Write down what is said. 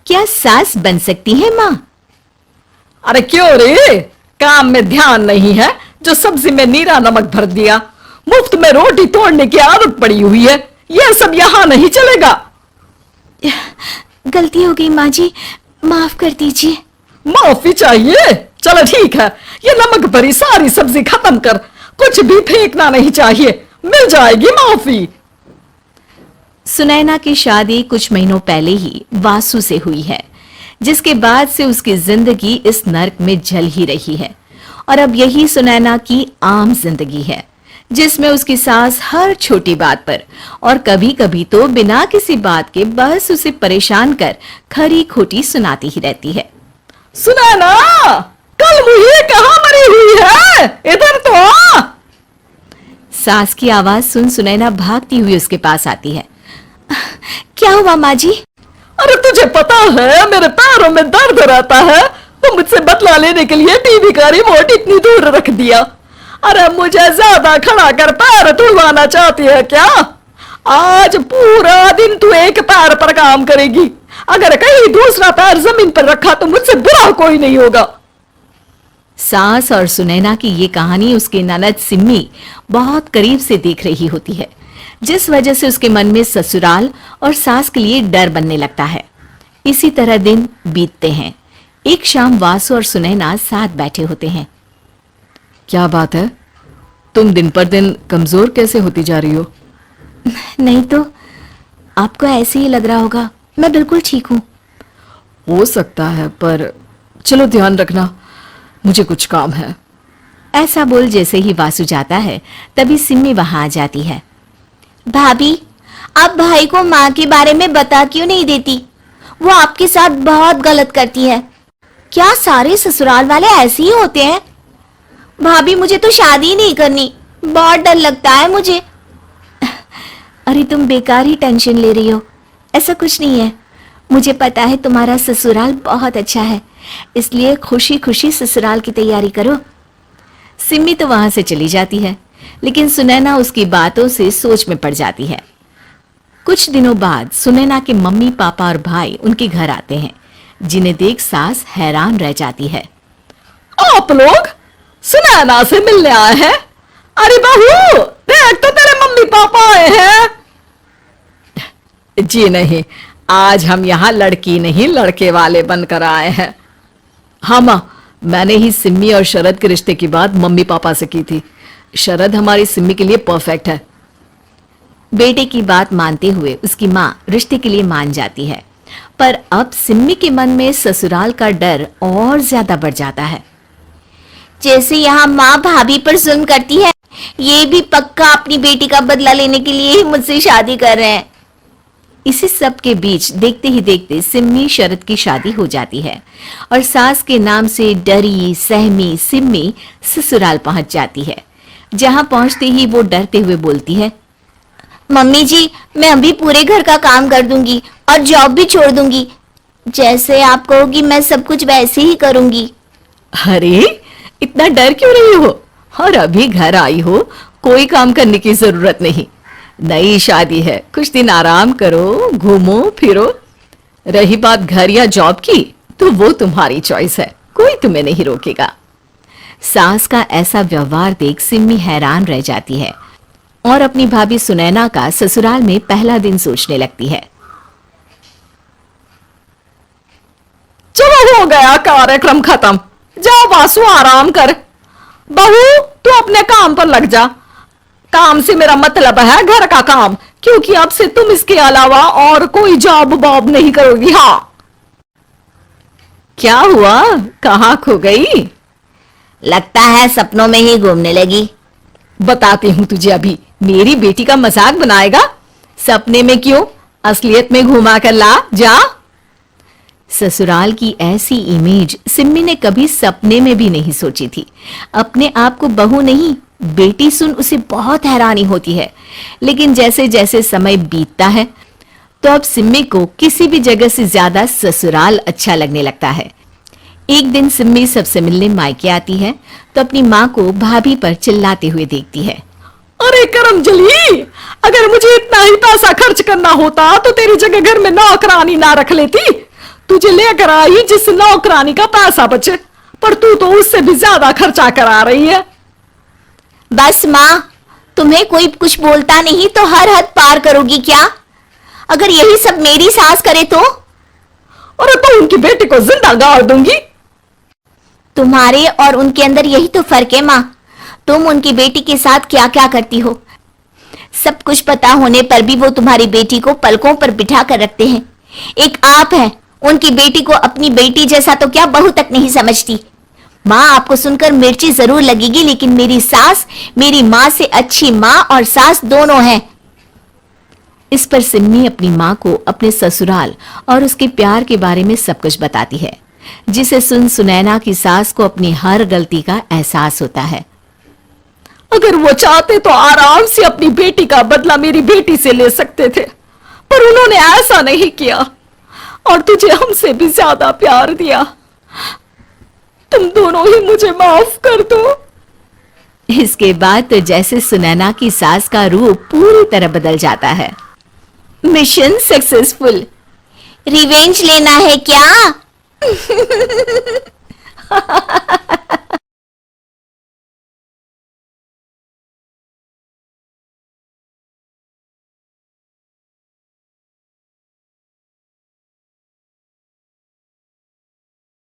क्या सास बन सकती है माँ? अरे क्यों रे, काम में ध्यान नहीं है जो सब्जी में नीरा नमक भर दिया। मुफ्त में रोटी तोड़ने की आदत पड़ी हुई है, यह सब यहाँ नहीं चलेगा। गलती हो गई माँ जी, माफ कर दीजिए। माफी चाहिए? चलो ठीक है, ये नमक भरी सारी सब्जी खत्म कर, कुछ भी फेंकना नहीं चाहिए, मिल जाएगी माफी। सुनैना की शादी कुछ महीनों पहले ही वासु से हुई है, जिसके बाद से उसकी जिंदगी इस नर्क में जल ही रही है। और अब यही सुनैना की आम जिंदगी है, जिसमें उसकी सास हर छोटी बात पर और कभी-कभी तो बिना किसी बात के बस उसे परेशान कर खरी खोटी सुनाती ही रहती है। सुनैना, कल मुझे कहाँ मरी हुई है, इधर तो आ। सास की आवाज सुन सुनैना भागती हुई उसके पास आती है। क्या हुआ माँ जी? अरे तुझे पता है मेरे पैरों में दर्द रहता है, तो मुझसे बदला लेने के लिए टीवी का रिमोट इतनी दूर रख दिया। अरे मुझे ज्यादा खड़ा कर पैर तुड़वाना चाहती है क्या? आज पूरा दिन तू एक पैर पर काम करेगी, अगर कहीं दूसरा पैर जमीन पर रखा तो मुझसे बुरा कोई नहीं होगा। सास और सुनैना की ये कहानी उसकी ननद सिम्मी बहुत करीब से देख रही होती है, जिस वजह से उसके मन में ससुराल और सास के लिए डर बनने लगता है। इसी तरह दिन बीतते हैं। एक शाम वासु और सुनैना साथ बैठे होते हैं। क्या बात है, तुम दिन पर दिन कमजोर कैसे होती जा रही हो? नहीं तो, आपको ऐसे ही लग रहा होगा, मैं बिल्कुल ठीक हूँ। हो सकता है, पर चलो ध्यान रखना, मुझे कुछ काम है। ऐसा बोल जैसे ही वासु जाता है, तभी सिम्मी वहां आ जाती है। भाभी, आप भाई को माँ के बारे में बता क्यों नहीं देती? वो आपके साथ बहुत गलत करती है। क्या सारे ससुराल वाले ऐसे ही होते हैं? भाभी, मुझे तो शादी नहीं करनी, बहुत डर लगता है मुझे। अरे तुम बेकार ही टेंशन ले रही हो, ऐसा कुछ नहीं है। मुझे पता है तुम्हारा ससुराल बहुत अच्छा है, इसलिए खुशी खुशी ससुराल की तैयारी करो। सिम्मी तो वहां से चली जाती है, लेकिन सुनैना उसकी बातों से सोच में पड़ जाती है। कुछ दिनों बाद सुनैना के मम्मी पापा और भाई उनके घर आते हैं, जिन्हें देख सास हैरान रह जाती है। आप लोग सुनैना से मिलने आए हैं? अरे बहू, देख तो तेरे मम्मी पापा आए हैं। जी नहीं, आज हम यहाँ लड़की नहीं लड़के वाले बनकर आए हैं। हाँ माँ, मैंने ही सिम्मी और शरद के रिश्ते की बात मम्मी पापा से की थी। शरद हमारी सिम्मी के लिए परफेक्ट है। बेटे की बात मानते हुए उसकी माँ रिश्ते के लिए मान जाती है, पर अब सिम्मी के मन में ससुराल का डर और ज्यादा बढ़ जाता है। जैसे यहाँ माँ भाभी पर जुल्म करती है, ये भी पक्का अपनी बेटी का बदला लेने के लिए ही मुझसे शादी कर रहे हैं। इसी सब के बीच देखते ही देखते सिम्मी शरद की शादी हो जाती है और सास के नाम से डरी सहमी सिम्मी ससुराल पहुंच जाती है। जहां पहुंचते ही वो डरते हुए बोलती है, मम्मी जी, मैं अभी पूरे घर का काम कर दूंगी और जॉब भी छोड़ दूंगी। जैसे आप कहोगी मैं सब कुछ वैसे ही करूंगी। अरे इतना डर क्यों रही हो? और अभी घर आई हो, कोई काम करने की जरूरत नहीं। नई शादी है, कुछ दिन आराम करो, घूमो फिरो। रही बात घर या जॉब की, तो वो तुम्हारी चॉइस है, कोई तुम्हें नहीं रोकेगा। सास का ऐसा व्यवहार देख सिम्मी हैरान रह जाती है और अपनी भाभी सुनैना का ससुराल में पहला दिन सोचने लगती है। चलो हो गया कार्यक्रम खत्म, जाओ वासु आराम कर। बहू तू अपने काम पर लग जा। काम से मेरा मतलब है घर का काम, क्योंकि अब से तुम इसके अलावा और कोई जॉब बॉब नहीं करोगी। हाँ, क्या हुआ, कहाँ खो गई? लगता है सपनों में ही घूमने लगी। बताती हूँ तुझे अभी। मेरी बेटी का मजाक बनाएगा? सपने में क्यों, असलियत में घुमा कर ला, जा। ससुराल की ऐसी इमेज सिम्मी ने कभी सपने में भी नहीं सोची थी। अपने आप को बहू नहीं, बेटी सुन उसे बहुत हैरानी होती है। लेकिन जैसे जैसे समय बीतता है, तो अब सिम्मी को किसी भी जगह से ज्यादा ससुराल अच्छा लगने लगता है। एक दिन सिम्मी सबसे मिलने मायके आती है, तो अपनी माँ को भाभी पर चिल्लाते हुए देखती है। अरे करमजली, अगर मुझे इतना ही पैसा खर्च करना होता तो तेरी जगह घर में नौकरानी ना रख लेती। तुझे लेकर आई जिस नौकरानी का पैसा बचे, पर तू तो उससे भी ज्यादा खर्चा करा रही है। बस माँ, तुम्हें कोई कुछ बोलता नहीं तो हर हद पार करोगी क्या? अगर यही सब मेरी सास करे तो? और तो उनकी बेटी को जिंदा गाड़ दूंगी। तुम्हारे और उनके अंदर यही तो फर्क है माँ। तुम उनकी बेटी के साथ क्या क्या करती हो, सब कुछ पता होने पर भी वो तुम्हारी बेटी को पलकों पर बिठा कर रखते हैं। एक आप है, उनकी बेटी को अपनी बेटी जैसा तो क्या बहू तक नहीं समझती। माँ, आपको सुनकर मिर्ची जरूर लगेगी, लेकिन मेरी सास मेरी माँ से अच्छी माँ और सास दोनों हैं। इस पर सिम्मी अपनी माँ को अपने ससुराल और उसके प्यार के बारे में सब कुछ बताती है, जिसे सुन सुनैना की सास को अपनी हर गलती का एहसास होता है। अगर वो चाहते तो आराम से अपनी बेटी का बदला मेरी बेटी से ले सकते थे, पर उन्होंने ऐसा नहीं किया और तुझे हमसे भी ज्यादा प्यार दिया। तुम दोनों ही मुझे माफ कर दो। इसके बाद तो जैसे सुनैना की सास का रूप पूरी तरह बदल जाता है। Mission successful. रिवेंज लेना है क्या?